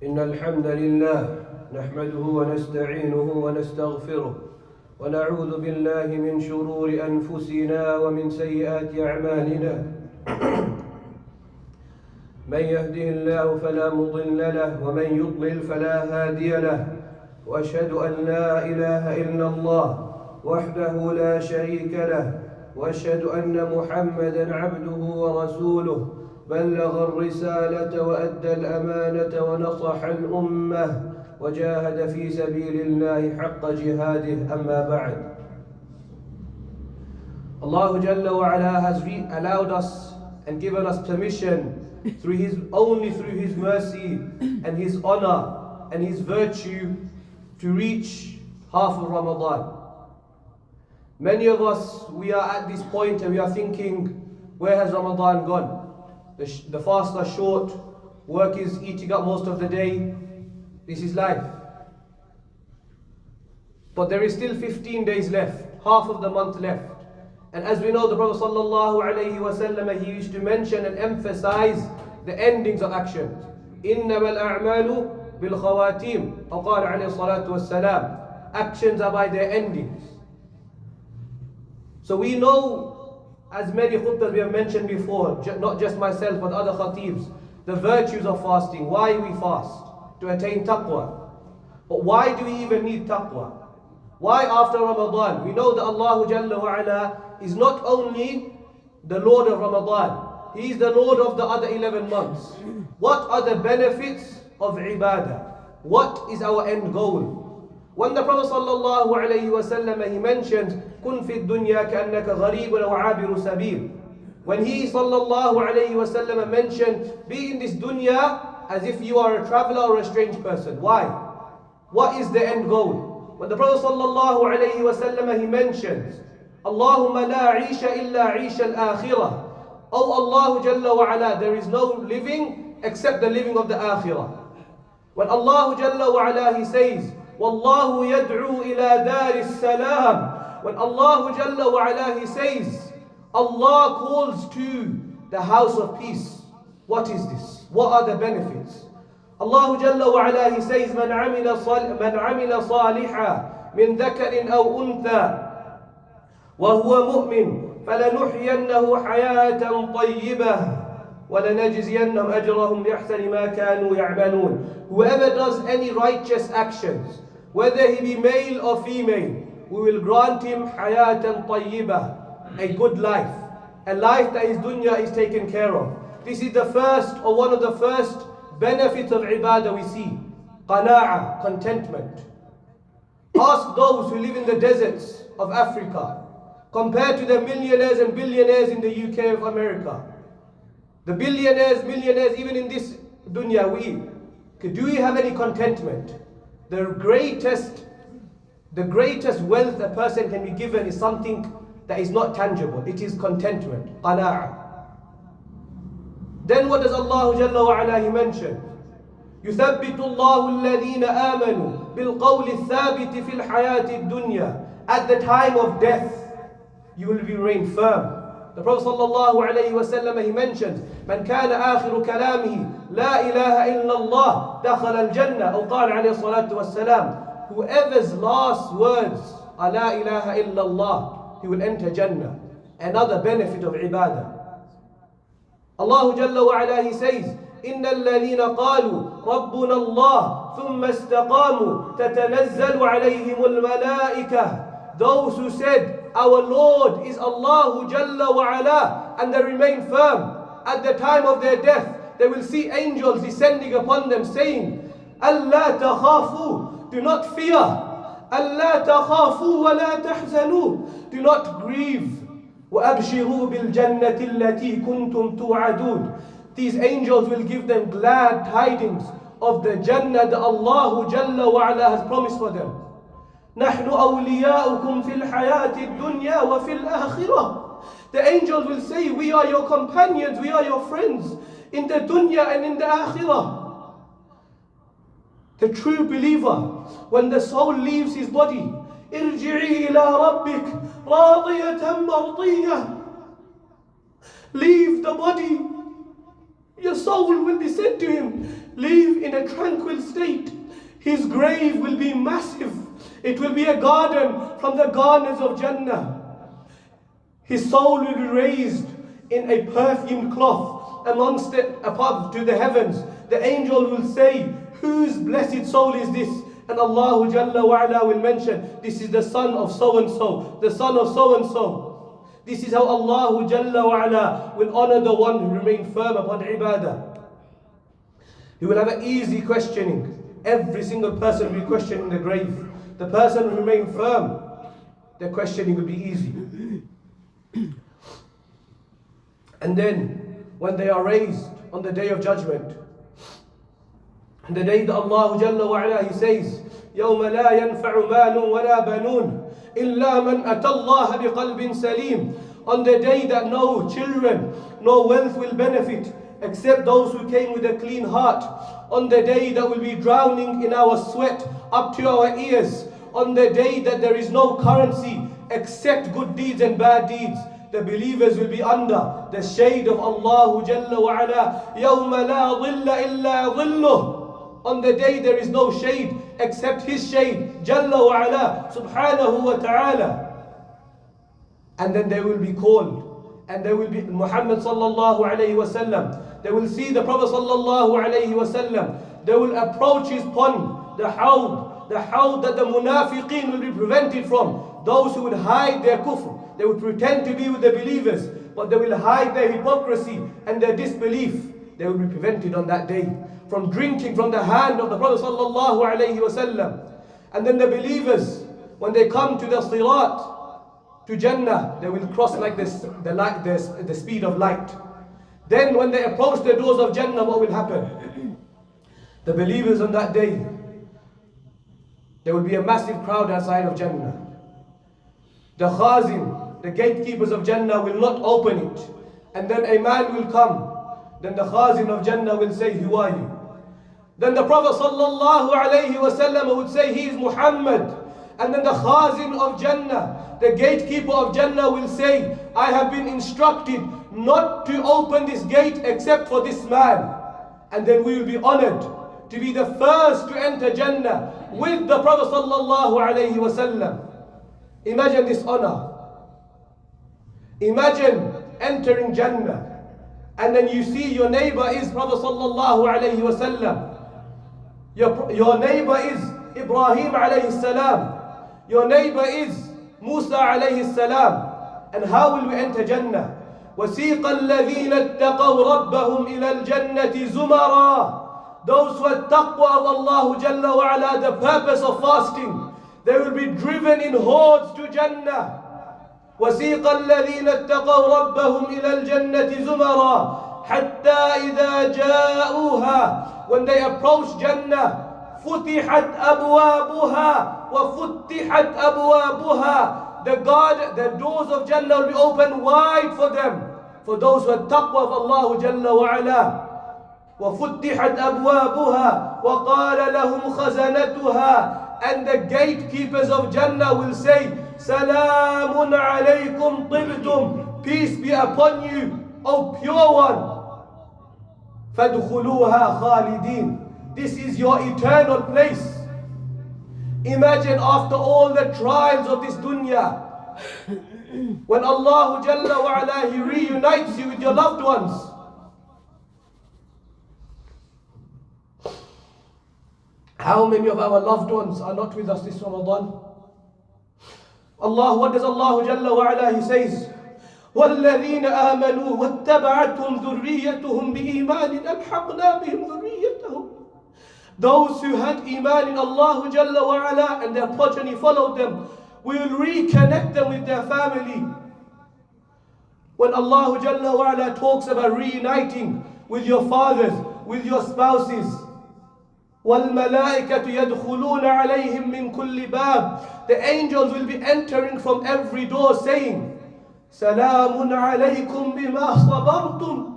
إن الحمد لله نحمده ونستعينه ونستغفره ونعوذ بالله من شرور أنفسنا ومن سيئات أعمالنا من يهده الله فلا مضل له ومن يضلل فلا هادي له وأشهد أن لا إله إلا الله وحده لا شريك له وأشهد أن محمدًا عبده ورسوله بلغ الرسالة وأدى الأمانة ونصح الأمة وجاهد في سبيل الله حق جهاده أما بعد. Allah Jalla wa Ala has allowed us and given us permission through His mercy and His honor and His virtue to reach half of Ramadan. Many of us, we are at this point and we are thinking, where has Ramadan gone? The fasts are short, work is eating up most of the day. This is life. But there is still 15 days left, half of the month left. And as we know, the Prophet ﷺ, he used to mention and emphasize the endings of actions. إِنَّمَا الْأَعْمَالُ بِالْخَوَاتِيمِ أو قال عليه الصلاة والسلام. Actions are by their endings. So we know, as many khutbahs we have mentioned before, not just myself but other khatibs, the virtues of fasting, why we fast, to attain taqwa. But why do we even need taqwa? Why after Ramadan? We know that Allah Jalla wa Ala is not only the Lord of Ramadan, He is the Lord of the other 11 months. What are the benefits of ibadah? What is our end goal? When the Prophet sallallahu alayhi wa sallam, he mentioned, كُن فِي الدُّنْيَا كَأَنَّكَ غَرِيبٌ وَعَابِرُ سَبِيلٌ. When he sallallahu alayhi wa sallam mentioned, be in this dunya as if you are a traveler or a strange person. Why? What is the end goal? When the Prophet sallallahu alayhi wa sallam, he mentions, Allahumma la aisha illa aisha al-akhirah. Oh Allah Jalla wa Ala, there is no living except the living of the akhirah. When Allah Jalla wa Ala, he says, Wallahu yad'u ila dar salam. When Allah Jalla wa Ala, he says, Allah calls to the house of peace. What is this? What are the benefits? Allah Jalla wa Ala, he says, من عمل صالحا من ذكر أو أنثى وهو مؤمن فلنحيينه حياة طيبة وَلَنَجْزِيَنَّهُمْ أَجْرَهُمْ بِأَحْسَنِ مَا كَانُوا يَعْمَلُونَ. Whoever does any righteous actions, whether he be male or female, we will grant him حَيَاةً طَيِّبَةً, a good life, a life that his dunya is taken care of. This is the first or one of the first benefits of ibadah we see. Qana'a, contentment. Ask those who live in the deserts of Africa, compared to the millionaires and billionaires in the UK of America. The billionaires, millionaires, even in this dunya, do we have any contentment? The greatest wealth a person can be given is something that is not tangible. It is contentment, qana'a. Then what does Allah Jalla wa Ala mention? يُثَبِّتُ اللَّهُ الَّذِينَ آمَنُوا بِالْقَوْلِ الثَّابِتِ فِي الْحَيَاةِ الدُّنْيَا. At the time of death, you will be remain firm. The Prophet sallallahu alayhi wa sallam, he mentions, من كان آخر كلامه لا إله إلا الله دخل الجنة أو قال عليه الصلاة والسلام. Whoever's last words are لا إله إلا الله, he will enter Jannah. Another benefit of ibadah. Allah Jalla wa Ala, he says, إن الذين قالوا ربنا الله ثم استقاموا تتنزل عليهم الملائكة. Those who said, our Lord is Allah Jalla wa Ala, and they remain firm, at the time of their death, they will see angels descending upon them saying, أَلَّا تَخَافُوا, do not fear. أَلَّا تَخَافُوا وَلَا تَحْزَنُوا, do not grieve. وَأَبْشِرُوا بِالْجَنَّةِ الَّتِي كُنْتُمْ تُوعَدُونَ. These angels will give them glad tidings of the Jannah that Allah Jalla wa Ala has promised for them. نحن أولياؤكم في الحياة الدنيا وفي الآخرة. The angels will say, we are your companions, we are your friends in the dunya and in the akhirah. The true believer, when the soul leaves his body, ارجعي إلى ربك راضية مرضية. Leave the body. the soul will be said to him, live in a tranquil state. His grave will be massive. It will be a garden from the gardens of Jannah. His soul will be raised in a perfumed cloth amongst it above to the heavens. The angel will say, whose blessed soul is this? And Allah Jalla wa Ala will mention, this is the son of so and so, the son of so and so. This is how Allah Jalla wa Ala will honor the one who remains firm upon ibadah. He will have an easy questioning. Every single person will be questioned in the grave. The person who remains firm, their questioning will be easy. And then, when they are raised on the day of judgment, the day that Allah Jalla wa Ala, He says, يَوْمَ لَا يَنْفَعُ مَالٌ وَلَا بَنُونَ إِلَّا مَنْ أَتَى اللَّهَ بِقَلْبٍ سَلِيمٍ. On the day that no children, no wealth will benefit, except those who came with a clean heart. On the day that will be drowning in our sweat up to our ears. On the day that there is no currency except good deeds and bad deeds. The believers will be under the shade of Allah Jalla wa Ala. يَوْمَ لَا ظِلَّ إِلَّا ظِلُّهُ. On the day there is no shade except His shade, Jalla wa Ala, Subhanahu wa Ta'ala. And then they will be called, and there will be Muhammad sallallahu alayhi wa sallam. They will see the Prophet sallallahu alayhi wa sallam. They will approach his pond, the hawd that the munafiqeen will be prevented from. Those who would hide their kufr. They would pretend to be with the believers, but they will hide their hypocrisy and their disbelief. They will be prevented on that day from drinking from the hand of the Prophet sallallahu alayhi wa sallam. And then the believers, when they come to the sirat, to Jannah, they will cross like this, the speed of light. Then when they approach the doors of Jannah, what will happen? The believers on that day, there will be a massive crowd outside of Jannah. The khazin, the gatekeepers of Jannah will not open it. And then a man will come. Then the khazin of Jannah will say, who are you? Then the Prophet sallallahu alayhi wa sallam would say, he is Muhammad. And then the khazin of Jannah, the gatekeeper of Jannah will say, I have been instructed not to open this gate except for this man. And then we will be honored to be the first to enter Jannah with the Prophet sallallahu alayhi wa sallam. Imagine this honor. Imagine entering Jannah and then you see your neighbor is Prophet sallallahu alayhi wa sallam. Your neighbor is Ibrahim alayhi salam. Your neighbor is Musa alayhi salam. And how will we enter Jannah? وَسِيقَ الَّذِينَ اتَّقَوْا رَبَّهُمْ إِلَى الْجَنَّةِ زُمَرًا. Those who had taqwa of Allah Jalla wa Ala, the purpose of fasting, they will be driven in hordes to Jannah. وَسِيقَ الَّذِينَ اتَّقَوْا رَبَّهُمْ إِلَى الْجَنَّةِ زُمَرًا حَتَّى إِذَا جَاءُوهَا. When they approach Jannah, فُتِحَتْ أَبْوَابُهَا وَفُتِحَتْ أَبْوَابُهَا. The doors of Jannah will be opened wide for them, for those who have taqwa of Allah Jalla wa Ala. وَفُتِحَتْ أَبْوَابُهَا وَقَالَ لَهُمْ خَزَنَتُهَا. And the gatekeepers of Jannah will say, سَلَامٌ عَلَيْكُمْ طِبْتُمْ. Peace be upon you, O pure one. فَادْخُلُوهَا خَالِدِينَ. This is your eternal place. Imagine after all the trials of this dunya, when Allah Jalla wa Ala, He reunites you with your loved ones. How many of our loved ones are not with us this Ramadan? What does Allah Jalla wa Ala, He says, وَالَّذِينَ آمَنُوا وَاتَّبَعَتْهُمْ ذُرِّيَّتُهُمْ بِإِيمَانٍ أَلْحَقْنَا بِهِمْ ذُرِّيَّتَهُمْ. Those who had iman in Allah Jalla wa Ala and their progeny followed them, we will reconnect them with their family. When Allah Jalla wa Ala talks about reuniting with your fathers, with your spouses, وَالْمَلَائِكَةُ يَدْخُلُونَ عَلَيْهِمْ مِنْ كُلِّ بَابٍ. The angels will be entering from every door saying, سَلَامٌ عَلَيْكُمْ بِمَا صَبَرْتُمْ.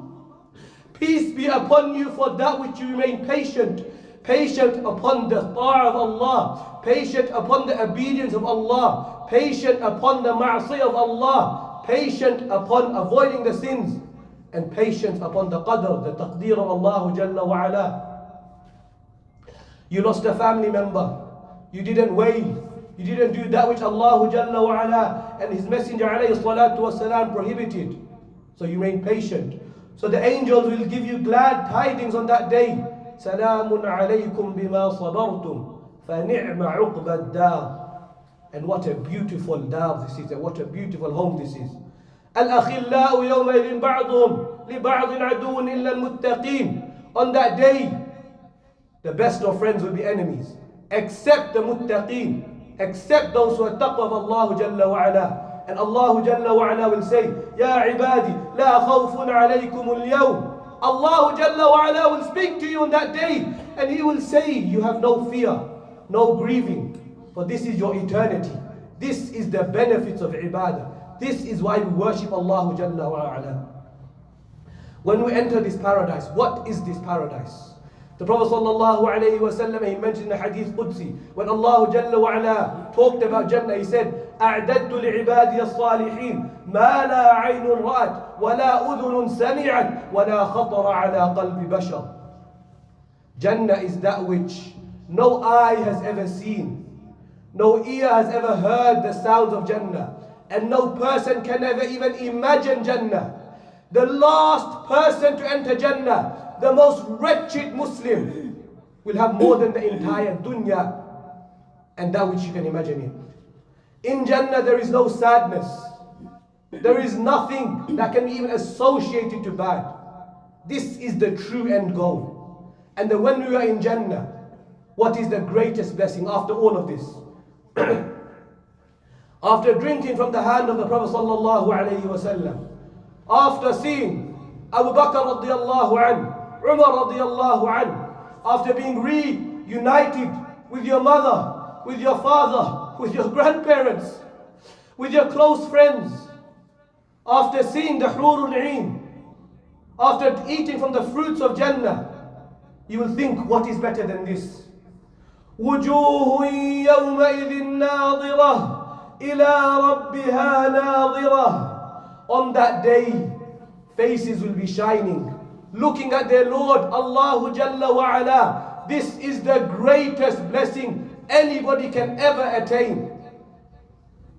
Peace be upon you for that which you remain patient. Patient upon the ta'ah of Allah. Patient upon the obedience of Allah. Patient upon the ma'asiyah of Allah. Patient upon avoiding the sins. and patience upon the qadr, the taqdeer of Allah Jalla wa Ala. You lost a family member. You didn't wail. You didn't do that which Allah Jalla wa Ala and His Messenger alayhi salatu wasalam prohibited. So you remain patient. So the angels will give you glad tidings on that day. Salamun alaykum bima sabartum fa ni'ma uqba ad-dar. And what a beautiful dar this is, and what a beautiful home this is. Al-akhillau yawmaydin ba'dhum li ba'dhin aduwwun illa al-muttaqin. On that day, the best of friends will be enemies, except the muttaqin, except those who are taqwa of Allah Jalla wa Ala. And Allah Jalla wa Ala will say, Ya ibadi, la khawfun alaykum al-yawm. Allah Jalla wa Ala will speak to you on that day, and He will say, you have no fear, no grieving, for this is your eternity. This is the benefits of ibadah. This is why we worship Allah Jalla wa Ala. When we enter this paradise, what is this paradise? The Prophet sallallahu alayhi wa sallam, he mentioned in the hadith Qudsi, when Allah Jalla wa Ala talked about Jannah, He said, أعددت لعبادي الصالحين ما لا عين رأت ولا أذن سمعت ولا خطر على قلب بشر. Jannah is that which no eye has ever seen, no ear has ever heard the sounds of Jannah, and no person can ever even imagine Jannah. The last person to enter Jannah, the most wretched Muslim, will have more than the entire dunya and that which you can imagine it. In Jannah there is no sadness. There is nothing that can be even associated to bad. This is the true end goal. And then when we are in Jannah, what is the greatest blessing after all of this? After drinking from the hand of the Prophet sallallahu alaihi wasallam, after seeing Abu Bakr radiyallahu anhu, Umar radiyallahu anhu, after being reunited with your mother, with your father, with your grandparents, with your close friends, after seeing the Hurul 'Ain, after eating from the fruits of Jannah, you will think, what is better than this? وجوه يومئذ ناظرة إلى ربها ناظرة. On that day, faces will be shining, looking at their Lord, Allah Jalla wa Ala. This is the greatest blessing anybody can ever attain.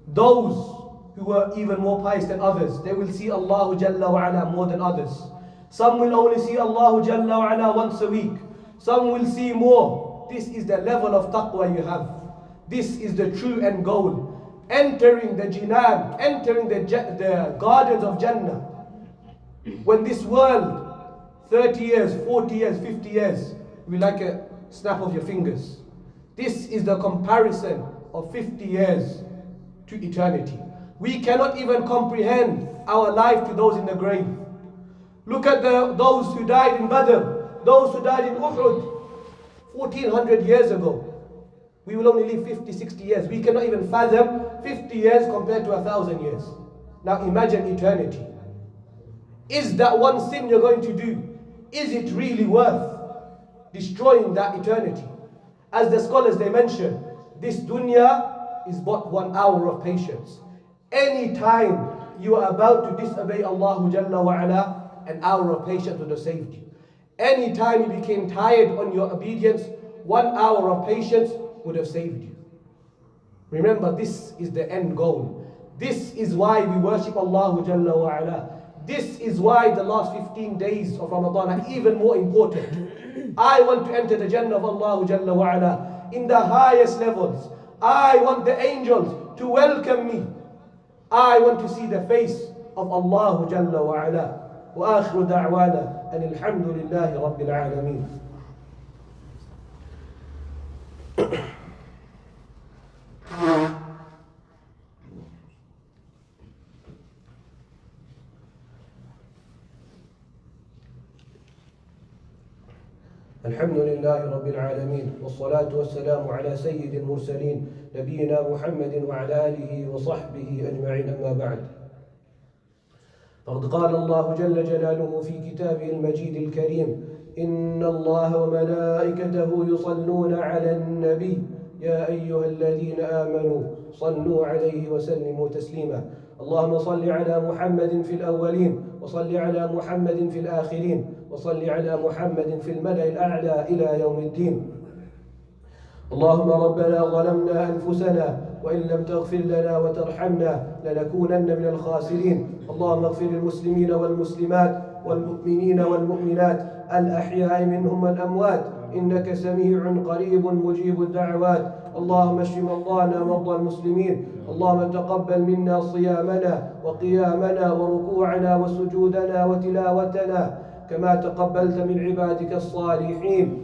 Those who are even more pious than others, they will see Allah Jalla wa Ala more than others. Some will only see Allah Jalla wa Ala once a week. Some will see more. This is the level of taqwa you have. This is the true end goal. Entering the Jinan, entering the gardens of Jannah. When this world, 30 years, 40 years, 50 years, will be like a snap of your fingers. This is the comparison of 50 years to eternity. We cannot even comprehend our life to those in the grave. Look at those who died in Badr, those who died in Uhud, 1400 years ago. We will only live 50, 60 years. We cannot even fathom 50 years compared to 1,000 years. Now imagine eternity. Is that one sin you're going to do, is it really worth destroying that eternity? As the scholars, they mention, this dunya is but 1 hour of patience. Any time you are about to disobey Allah Jalla wa Ala, an hour of patience would have saved you. Any time you became tired on your obedience, 1 hour of patience would have saved you. Remember, this is the end goal. This is why we worship Allah Jalla wa Ala. This is why the last 15 days of Ramadan are even more important. I want to enter the Jannah of Allah Jalla wa Ala in the highest levels. I want the angels to welcome me. I want to see the face of Allah Jalla wa Ala. وآخر دعوانا أن الحمد لله رب العالمين. الحمد لله رب العالمين والصلاة والسلام على سيد المرسلين نبينا محمد وعلى آله وصحبه أجمعين أما بعد. فقد قال الله جل جلاله في كتابه المجيد الكريم إن الله وملائكته يصلون على النبي يا أيها الذين آمنوا صلوا عليه وسلموا تسليما. اللهم صل على محمد في الأولين، وصل على محمد في الآخرين، وصل على محمد في الملأ الأعلى إلى يوم الدين. اللهم ربنا ظلمنا أنفسنا وإن لم تغفر لنا وترحمنا لنكونن من الخاسرين. اللهم اغفر للمسلمين والمسلمات والمؤمنين والمؤمنات الأحياء منهم والأموات، إنك سميع قريب مجيب الدعوات. اللهم اشف مرضانا ومرضى المسلمين. اللهم تقبل منا صيامنا وقيامنا وركوعنا وسجودنا وتلاوتنا كما تقبلت من عبادك الصالحين.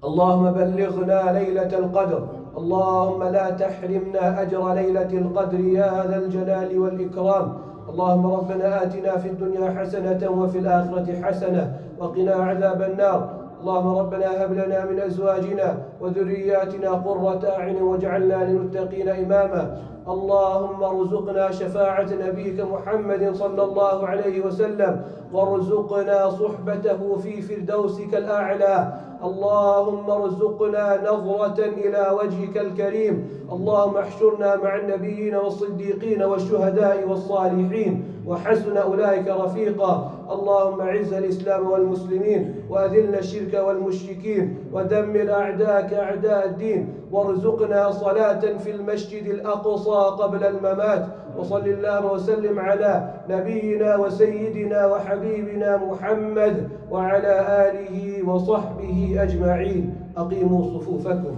اللهم بلغنا ليلة القدر. اللهم لا تحرمنا أجر ليلة القدر يا ذا الجلال والإكرام. اللهم ربنا آتنا في الدنيا حسنة وفي الآخرة حسنة وقنا عذاب النار. اللهم ربنا هب لنا من أزواجنا وذرياتنا قرة أعين واجعلنا للمتقين إماما. اللهم ارزقنا شفاعة نبيك محمد صلى الله عليه وسلم، وارزقنا صحبته في فردوسك الأعلى. اللهم ارزقنا نظرة إلى وجهك الكريم. اللهم احشرنا مع النبيين والصديقين والشهداء والصالحين وحسن أولئك رفيقا. اللهم اعز الإسلام والمسلمين وأذل الشرك والمشركين ودمر أعداءك أعداء الدين، وارزقنا صلاة في المسجد الأقصى قبل الممات. وصل اللهم وسلم على نبينا وسيدنا وحبيبنا محمد وعلى آله وصحبه أجمعين. أقيموا صفوفكم.